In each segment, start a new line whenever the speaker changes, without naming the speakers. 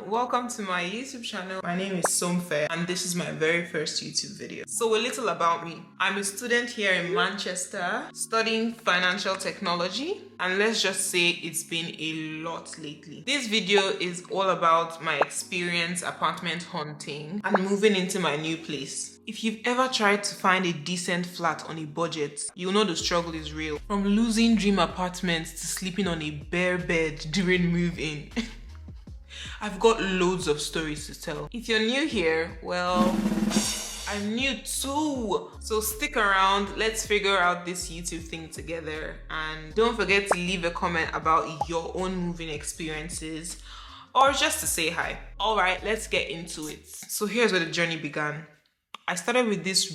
welcome to my YouTube channel. My name is Somfe and this is my very first YouTube video. So a little about me. I'm a student here in Manchester studying financial technology, and let's just say it's been a lot lately. This video is all about my experience apartment hunting and moving into my new place. If you've ever tried to find a decent flat on a budget, you'll know the struggle is real. From losing dream apartments to sleeping on a bare bed during move-in. I've got loads of stories to tell. If you're new here, well, I'm new too. So stick around, let's figure out this YouTube thing together. And don't forget to leave a comment about your own moving experiences or just to say hi. All right, let's get into it. So here's where the journey began. I started with this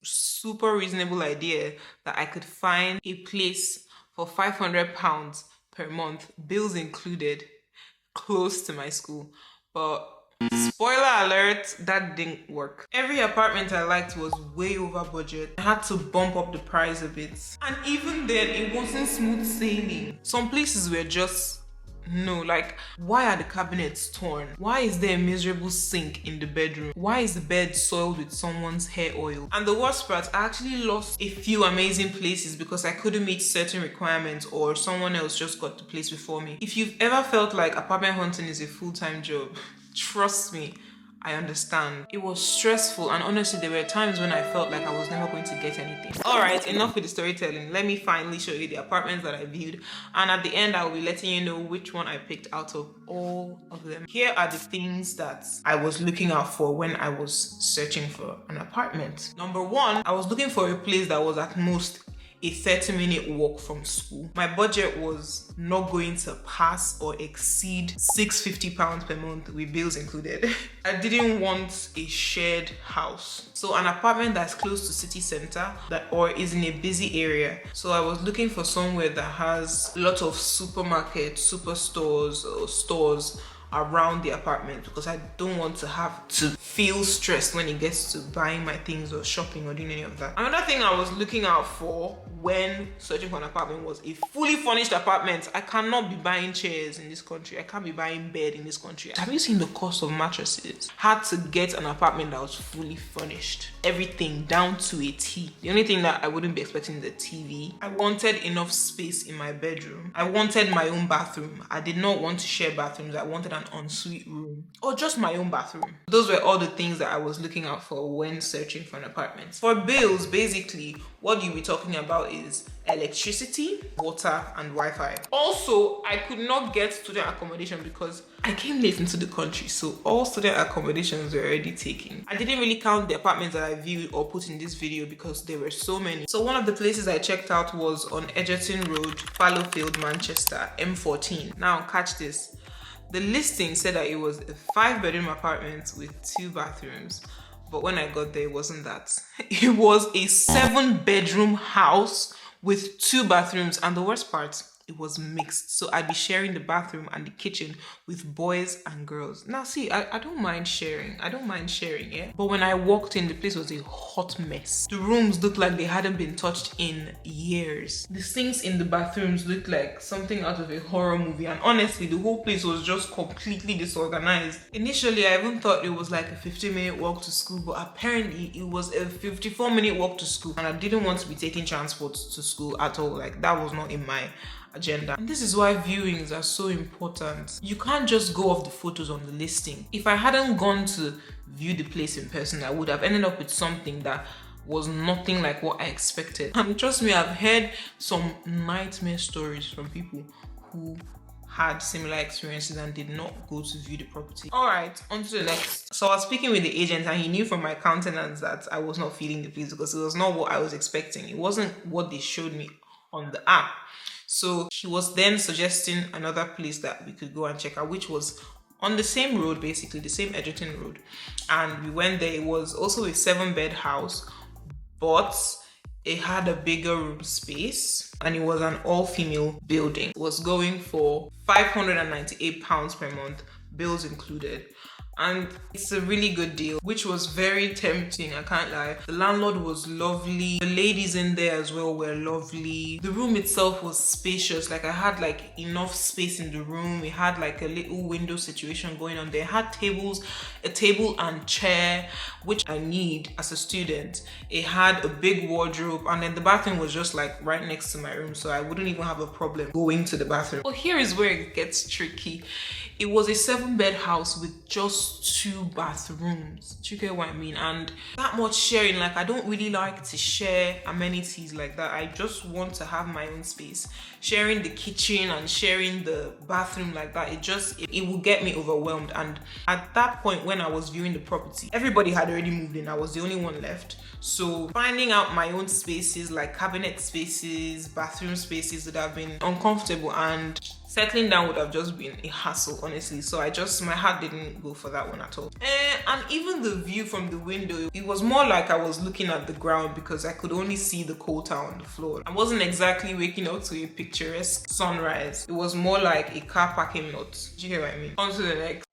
super reasonable idea that I could find a place for £500 per month, bills included, close to my school. But spoiler alert, that didn't work. Every apartment I liked was way over budget. I had to bump up the price a bit. And even then, it wasn't smooth sailing. Some places were just no, like, why are the cabinets torn? Why is there a miserable sink in the bedroom? Why is the bed soiled with someone's hair oil? And the worst part, I actually lost a few amazing places because I couldn't meet certain requirements or someone else just got the place before me. If you've ever felt like apartment hunting is a full-time job, trust me, I understand. It was stressful, and honestly there were times when I felt like I was never going to get anything. Alright, enough with the storytelling. Let me finally show you the apartments that I viewed, and at the end I will be letting you know which one I picked out of all of them. Here are the things that I was looking out for when I was searching for an apartment. Number one, I was looking for a place that was at most a 30-minute walk from school. My budget was not going to pass or exceed £650 per month with bills included. I didn't want a shared house. So an apartment that's close to city center or is in a busy area. So I was looking for somewhere that has a lot of supermarkets, superstores or stores around the apartment because I don't want to have to feel stressed when it gets to buying my things or shopping or doing any of that. Another thing I was looking out for when searching for an apartment was a fully furnished apartment. I cannot be buying chairs in this country. I can't be buying bed in this country. Have you seen the cost of mattresses? Had to get an apartment that was fully furnished. Everything down to a T. The only thing that I wouldn't be expecting is the TV. I wanted enough space in my bedroom. I wanted my own bathroom. I did not want to share bathrooms. I wanted an ensuite room or just my own bathroom. Those were all the things that I was looking out for when searching for an apartment. For bills, basically, what you'll be talking about is electricity, water, and Wi-Fi. Also, I could not get student accommodation because I came late into the country, so all student accommodations were already taken. I didn't really count the apartments that I viewed or put in this video because there were so many. So one of the places I checked out was on Egerton Road, Fallowfield, Manchester, M14. Now, catch this. The listing said that it was a 5-bedroom apartment with 2 bathrooms. But when I got there, it wasn't that. It was a 7-bedroom house with 2 bathrooms, and the worst part, it was mixed. So I'd be sharing the bathroom and the kitchen with boys and girls. Now see, I don't mind sharing. Yeah? But when I walked in, the place was a hot mess. The rooms looked like they hadn't been touched in years. The sinks in the bathrooms looked like something out of a horror movie. And honestly, the whole place was just completely disorganized. Initially, I even thought it was like a 15-minute walk to school, but apparently it was a 54-minute walk to school. And I didn't want to be taking transport to school at all. Like, that was not in my agenda. And this is why viewings are so important. You can't just go off the photos on the listing. If I hadn't gone to view the place in person, I would have ended up with something that was nothing like what I expected. And trust me, I've heard some nightmare stories from people who had similar experiences and did not go to view the property. All right, on to the next. So I was speaking with the agent and he knew from my countenance that I was not feeling the place because it was not what I was expecting. It wasn't what they showed me on the app. So he was then suggesting another place that we could go and check out, which was on the same road, basically the same Egerton Road. And we went there. It was also a 7-bed house, but it had a bigger room space and it was an all-female building. It was going for £598 per month, bills included. And it's a really good deal, which was very tempting, I can't lie. The landlord was lovely. The ladies in there as well were lovely. The room itself was spacious. Like I had like enough space in the room. We had like a little window situation going on there. It had tables, a table and chair, which I need as a student. It had a big wardrobe, and then the bathroom was just like right next to my room, so I wouldn't even have a problem going to the bathroom. Well, here is where it gets tricky. It was a 7-bed house with just 2 bathrooms. Do you get what I mean? And that much sharing, like I don't really like to share amenities like that. I just want to have my own space. Sharing the kitchen and sharing the bathroom like that, it will get me overwhelmed. And at that point when I was viewing the property, everybody had already moved in. I was the only one left. So finding out my own spaces, like cabinet spaces, bathroom spaces, would have been uncomfortable, and settling down would have just been a hassle, honestly. So my heart didn't go for that one at all. And even the view from the window, it was more like I was looking at the ground because I could only see the coal tower on the floor. I wasn't exactly waking up to a picturesque sunrise. It was more like a car parking lot. Do you hear what I mean? On to the next.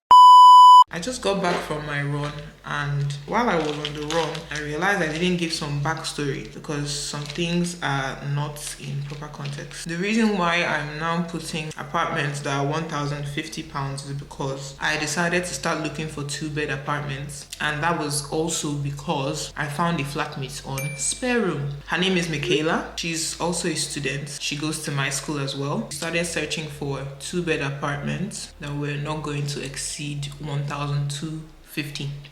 I just got back from my run, and while I was on the run, I realized I didn't give some backstory because some things are not in proper context. The reason why I'm now putting apartments that are £1,050 is because I decided to start looking for 2-bed apartments, and that was also because I found a flatmate on Spare Room. Her name is Michaela. She's also a student. She goes to my school as well. We started searching for 2-bed apartments that were not going to exceed £1,250.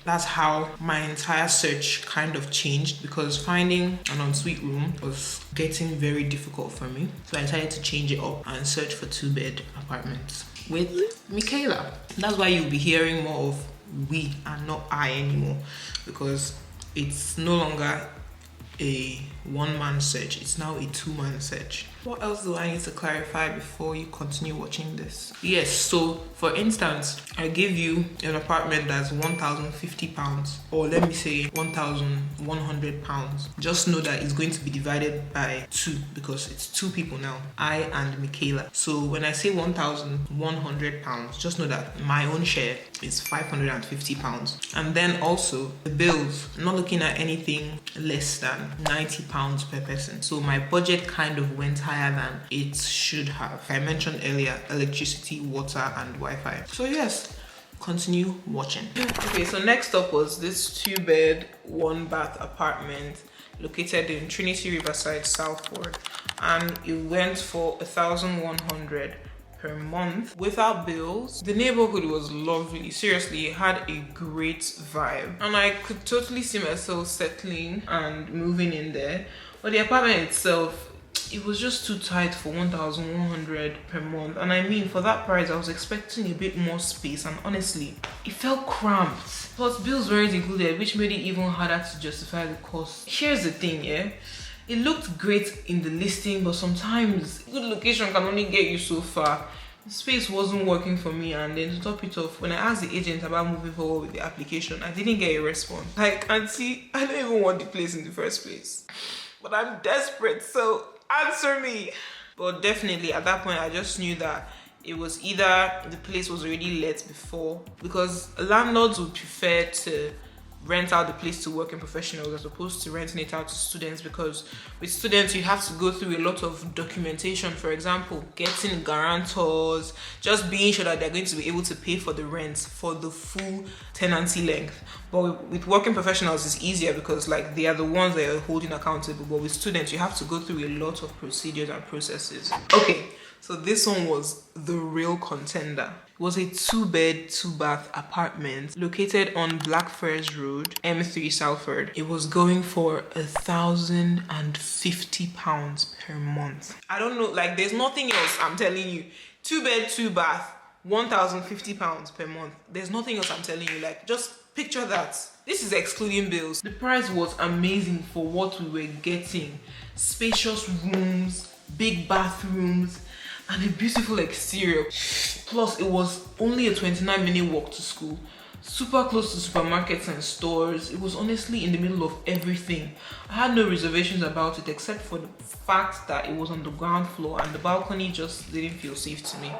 That's how my entire search kind of changed, because finding an ensuite room was getting very difficult for me. So I decided to change it up and search for 2-bed apartments with Michaela. That's why you'll be hearing more of we and not I anymore, because it's no longer a 1-man search, it's now a 2-man search. What else do I need to clarify before you continue watching this? Yes, so for instance, I give you an apartment that's £1,050, or let me say £1,100. Just know that it's going to be divided by 2 because it's 2 people now, I and Michaela. So when I say £1,100, just know that my own share is £550. And then also the bills, I'm not looking at anything less than £90 per person. So my budget kind of went higher than it should have. I mentioned earlier electricity, water and Wi-Fi. So yes, continue watching. Okay, so next up was this 2-bed 1-bath apartment located in Trinity Riverside, Southport, and it went for £1,100 per month without bills. The neighborhood was lovely. Seriously, it had a great vibe, and I could totally see myself settling and moving in there. But the apartment itself, it was just too tight for £1,100 per month. And I mean, for that price, I was expecting a bit more space, and honestly, it felt cramped. Plus, bills weren't included, which made it even harder to justify the cost. Here's the thing, yeah? It looked great in the listing, but sometimes good location can only get you so far. The space wasn't working for me, and then to top it off, when I asked the agent about moving forward with the application, I didn't get a response. Like, auntie, I don't even want the place in the first place, but I'm desperate, so answer me. But definitely at that point, I just knew that it was either the place was already let before, because landlords would prefer to rent out the place to working professionals as opposed to renting it out to students, because with students you have to go through a lot of documentation. For example, getting guarantors, just being sure that they're going to be able to pay for the rent for the full tenancy length. But with working professionals it's easier because like they are the ones that are holding accountable. But with students you have to go through a lot of procedures and processes. Okay, so this one was the real contender. It was a 2-bed, 2-bath apartment located on Blackfriars Road, M3 Salford. It was going for £1,050 per month. I don't know, like there's nothing else, I'm telling you. 2-bed, 2-bath, £1,050 per month. There's nothing else I'm telling you. Like, just picture that. This is excluding bills. The price was amazing for what we were getting. Spacious rooms, big bathrooms, and a beautiful exterior. Plus, it was only a 29-minute walk to school. Super close to supermarkets and stores. It was honestly in the middle of everything. I had no reservations about it except for the fact that it was on the ground floor and the balcony just didn't feel safe to me.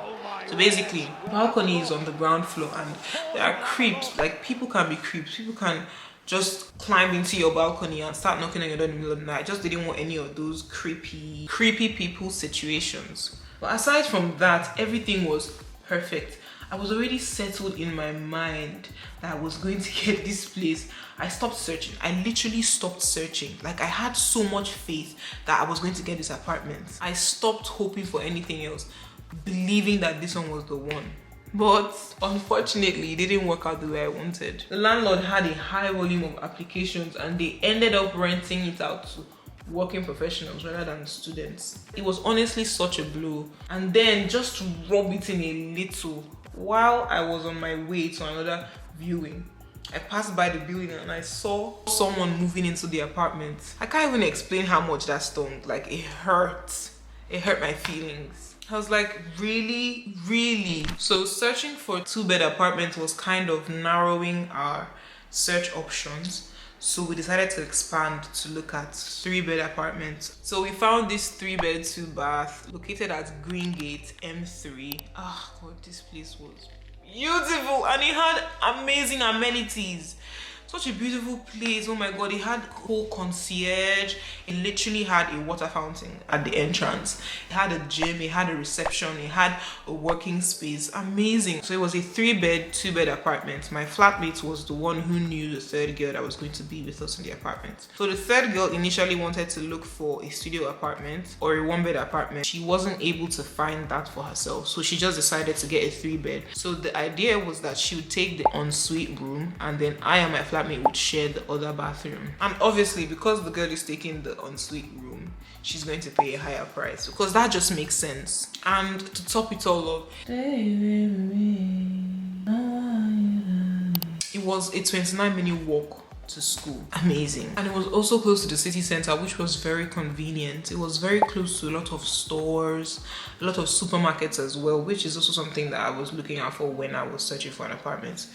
So basically, balcony is on the ground floor and there are creeps. Like, people can be creeps. People can just climb into your balcony and start knocking on your door in the middle of the night. I just didn't want any of those creepy people situations. But aside from that, everything was perfect. I was already settled in my mind that I was going to get this place. I stopped searching. I literally stopped searching. Like, I had so much faith that I was going to get this apartment. I stopped hoping for anything else, believing that this one was the one. But unfortunately, it didn't work out the way I wanted. The landlord had a high volume of applications and they ended up renting it out to working professionals rather than students. It was honestly such a blow. And then just to rub it in a little, while I was on my way to another viewing, I passed by the building and I saw someone moving into the apartment. I can't even explain how much that stung. Like, it hurt. It hurt my feelings. I was like, really, really? So searching for a 2-bed apartment was kind of narrowing our search options. So we decided to expand to look at 3-bed apartments. So we found this 3-bed, 2-bath located at Greengate, M3. Ah, God, this place was beautiful and it had amazing amenities. Such a beautiful place. Oh my God, it had whole concierge. It literally had a water fountain at the entrance. It had a gym, it had a reception, it had a working space. Amazing. So it was a 3-bed, 2-bed apartment. My flatmate was the one who knew the third girl that was going to be with us in the apartment. So the third girl initially wanted to look for a studio apartment or a 1-bed apartment. She wasn't able to find that for herself, so she just decided to get a 3-bed. So the idea was that she would take the ensuite room and then I and my flatmate would share the other bathroom. And obviously, because the girl is taking the ensuite room, she's going to pay a higher price because that just makes sense. And to top it all off, it was a 29-minute walk to school. Amazing. And it was also close to the city center, which was very convenient. It was very close to a lot of stores, a lot of supermarkets as well, which is also something that I was looking out for when I was searching for an apartment.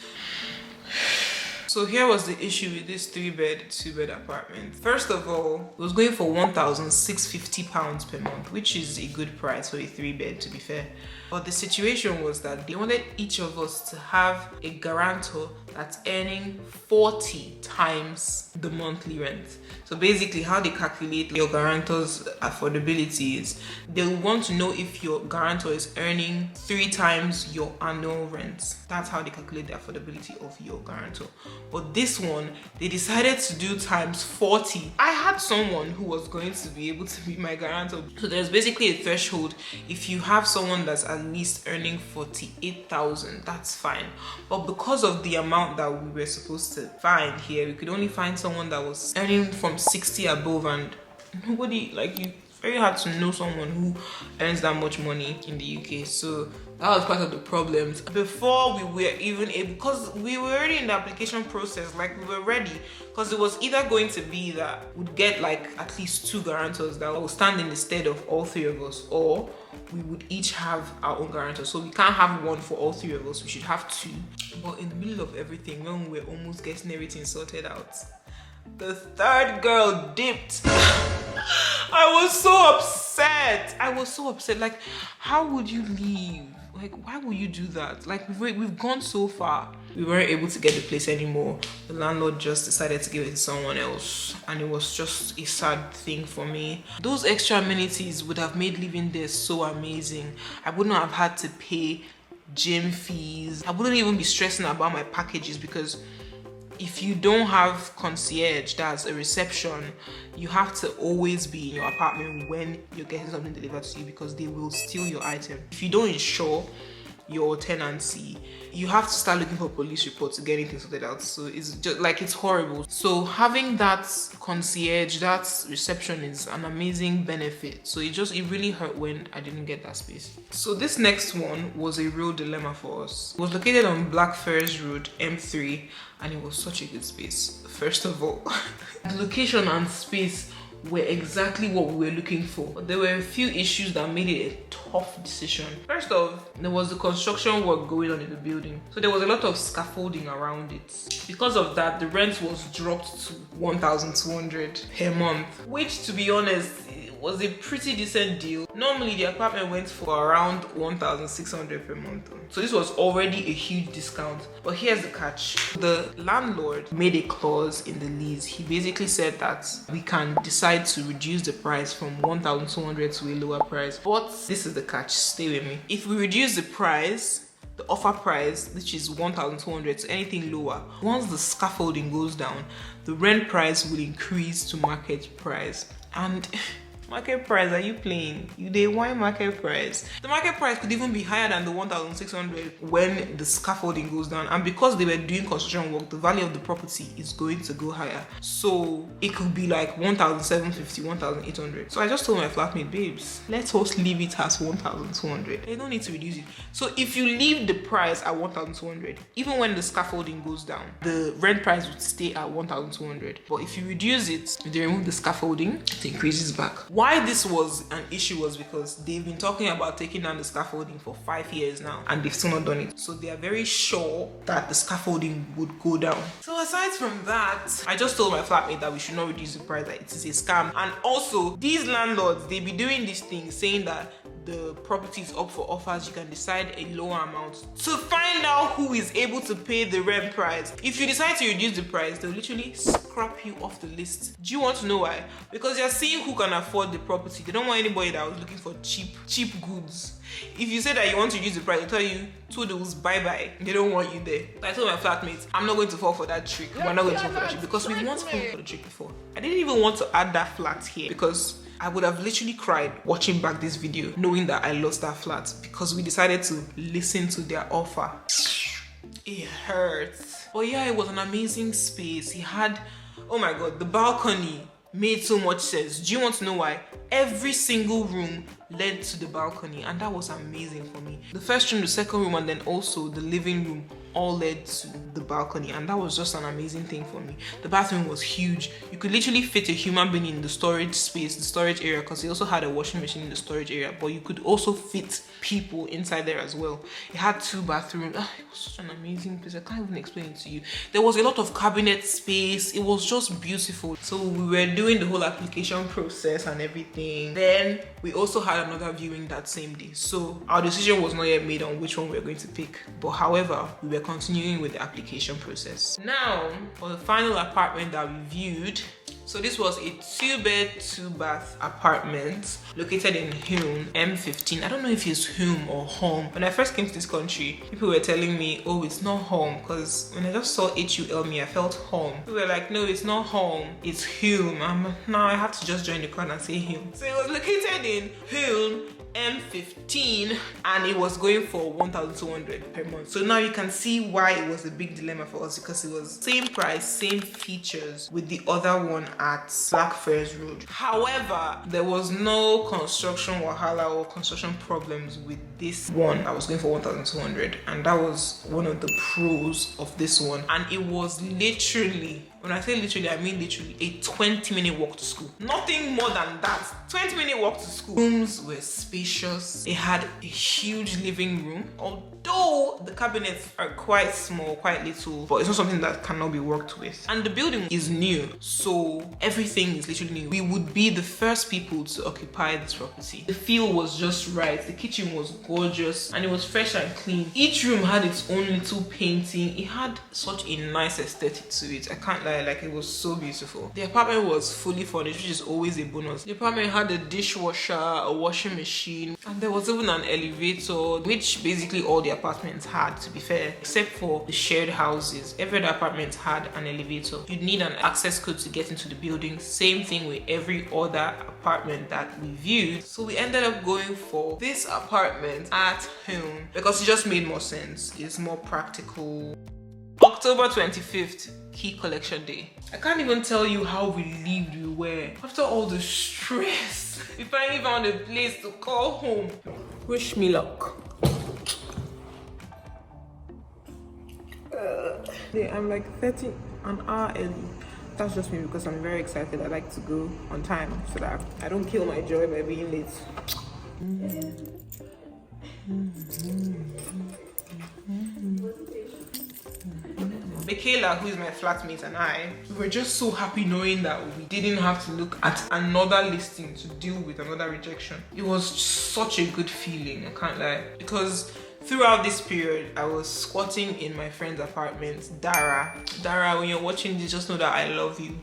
So here was the issue with this 3-bed, 2-bed apartment. First of all, it was going for £1,650 per month, which is a good price for a 3-bed, to be fair. But the situation was that they wanted each of us to have a guarantor that's earning 40 times the monthly rent. So basically, how they calculate your guarantor's affordability is they want to know if your guarantor is earning 3 times your annual rent. That's how they calculate the affordability of your guarantor. But this one, they decided to do times 40. I had someone who was going to be able to be my guarantor. So there's basically a threshold. If you have someone that's at least earning 48,000, that's fine. But because of the amount that we were supposed to find here, we could only find someone that was earning from 60 above, and nobody, like, you very hard to know someone who earns that much money in the UK. So that was part of the problems. Before we were even able, because we were already in the application process, like we were ready, because it was either going to be that we'd get like at least 2 guarantors that will stand in the stead of all 3 of us, or we would each have our own guarantor. So we can't have one for all 3 of us, we should have 2. But in the middle of everything, when we were almost getting everything sorted out, the 3rd girl dipped. I was so upset. Like, how would you leave? Like, why would you do that? Like, we've gone so far. We weren't able to get the place anymore. The landlord just decided to give it to someone else, and it was just a sad thing for me. Those extra amenities would have made living there so amazing. I wouldn't have had to pay gym fees. I wouldn't even be stressing about my packages, because if you don't have concierge, that's a reception, you have to always be in your apartment when you're getting something delivered to you, because they will steal your item. If you don't insure your tenancy, you have to start looking for police reports to get anything sorted out. So it's just like, it's horrible. So having that concierge, that reception, is an amazing benefit. So it really hurt when I didn't get that space. So this next one was a real dilemma for us. It was located on Blackfriars Road, M3, and it was such a good space. First of all, the location and space were exactly what we were looking for. But there were a few issues that made it a tough decision. First off, there was the construction work going on in the building. So there was a lot of scaffolding around it. Because of that, the rent was dropped to 1,200 per month, which, to be honest, was a pretty decent deal. Normally the apartment went for around 1,600 per month. So this was already a huge discount. But here's the catch. The landlord made a clause in the lease. He basically said that we can decide to reduce the price from 1,200 to a lower price. But this is the catch, stay with me. If we reduce the price, the offer price, which is 1,200, to anything lower, once the scaffolding goes down, the rent price will increase to market price. And market price, are you playing? They want market price. The market price could even be higher than the 1,600 when the scaffolding goes down. And because they were doing construction work, the value of the property is going to go higher. So it could be like 1,750, 1,800. So I just told my flatmate, babes, let us leave it as 1,200. They don't need to reduce it. So if you leave the price at 1,200, even when the scaffolding goes down, the rent price would stay at 1,200. But if you reduce it, they remove the scaffolding, it increases back. Why this was an issue was because they've been talking about taking down the scaffolding for 5 years now and they've still not done it. So they are very sure that the scaffolding would go down. So aside from that, I just told my flatmate that we should not reduce the price, that it is a scam. And also, these landlords, they be doing these things saying that the property is up for offers, you can decide a lower amount to find out who is able to pay the rent price. If you decide to reduce the price, they'll literally scrap you off the list. Do you want to know why? Because they're seeing who can afford the property. They don't want anybody that was looking for cheap goods. If you say that you want to reduce the price, they'll tell you, toodles, bye-bye. They don't want you there. I told my flatmates, I'm not going to fall for that trick. We're not going to fall for that trick because we once fell for the trick before. I didn't even want to add that flat here because I would have literally cried watching back this video knowing that I lost that flat because we decided to listen to their offer. It hurts. But yeah, it was an amazing space. He had, oh my god, the balcony made so much sense. Do you want to know why? Every single room led to the balcony and that was amazing for me. The first room, the second room, and then also the living room all led to the balcony and that was just an amazing thing for me. The bathroom was huge. You could literally fit a human being in the storage space, the storage area, because they also had a washing machine in the storage area, but you could also fit people inside there as well. It had 2 bathrooms. It was such an amazing place. I can't even explain it to you. There was a lot of cabinet space. It was just beautiful. So we were doing the whole application process and everything. Then we also had another viewing that same day. So our decision was not yet made on which one we were going to pick. But however, we were continuing with the application process. Now, for the final apartment that we viewed, so this was a 2-bed, 2-bath apartment located in Hulme, M15. I don't know if it's Hulme or Hulme. When I first came to this country, people were telling me, oh, it's not Hulme, because when I just saw Hulme, I felt home. People were like, no, it's not Hulme, it's Hulme. Now I have to just join the crowd and say Hulme. So it was located in Hulme, M15, and it was going for 1,200 per month. So now you can see why it was a big dilemma for us, because it was same price, same features with the other one at Blackfriars Road. However, there was no construction wahala or construction problems with this one that was going for 1,200, and that was one of the pros of this one. And it was literally, when I say literally, I mean literally a 20-minute walk to school. Nothing more than that. 20-minute walk to school. Rooms were spacious. It had a huge living room. Although the cabinets are quite small, quite little, but it's not something that cannot be worked with. And the building is new, so everything is literally new. We would be the first people to occupy this property. The feel was just right. The kitchen was gorgeous and it was fresh and clean. Each room had its own little painting. It had such a nice aesthetic to it. I can't lie, like it was so beautiful. The apartment was fully furnished, which is always a bonus. The apartment had a dishwasher, a washing machine, and there was even an elevator, which basically all the apartments had, to be fair, except for the shared houses. Every other apartment had an elevator. You'd need an access code to get into the building. Same thing with every other apartment that we viewed. So we ended up going for this apartment at Hulme because it just made more sense. It's more practical. October 25th, key collection day. I can't even tell you how relieved we were. After all the stress, we finally found a place to call home. Wish me luck. I'm like 30 an hour early. That's just me because I'm very excited. I like to go on time so that I don't kill my joy by being late. Michaela, who is my flatmate, and I, we were just so happy knowing that we didn't have to look at another listing to deal with another rejection. It was such a good feeling, I can't lie, because throughout this period, I was squatting in my friend's apartment, Dara, when you're watching this, just know that I love you.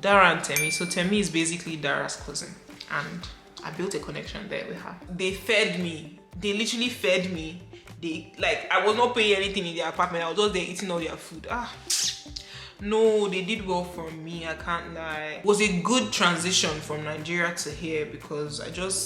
Dara and Temi. So Temi is basically Dara's cousin, and I built a connection there with her. They fed me. They literally fed me. I was not paying anything in their apartment. I was just there eating all their food. No, they did well for me, I can't lie. It was a good transition from Nigeria to here because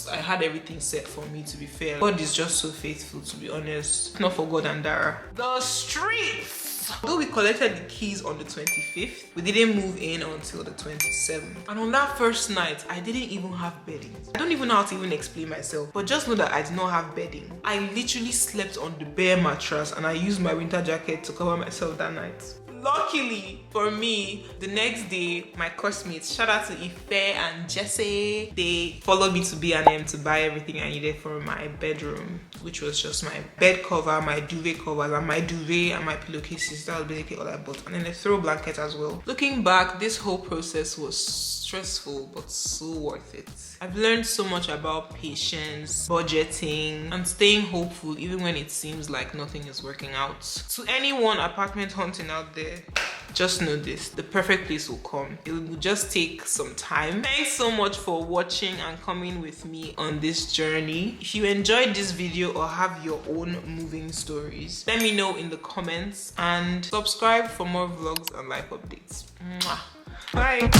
I had everything set for me, to be fair. God is just so faithful, to be honest. Not for God and Dara. The streets! Though we collected the keys on the 25th, we didn't move in until the 27th. And on that first night, I didn't even have bedding. I don't even know how to even explain myself, but just know that I did not have bedding. I literally slept on the bare mattress and I used my winter jacket to cover myself that night. Luckily for me, the next day, my classmates, shout out to Ife and Jesse, they followed me to B&M to buy everything I needed for my bedroom, which was just my bed cover, my duvet covers, and my duvet and my pillowcases. That was basically all I bought. And then a throw blanket as well. Looking back, this whole process was stressful, but so worth it. I've learned so much about patience, budgeting, and staying hopeful even when it seems like nothing is working out. To anyone apartment hunting out there, just know this, the perfect place will come. It will just take some time. Thanks so much for watching and coming with me on this journey. If you enjoyed this video or have your own moving stories, let me know in the comments, and subscribe for more vlogs and life updates. Mwah. Bye.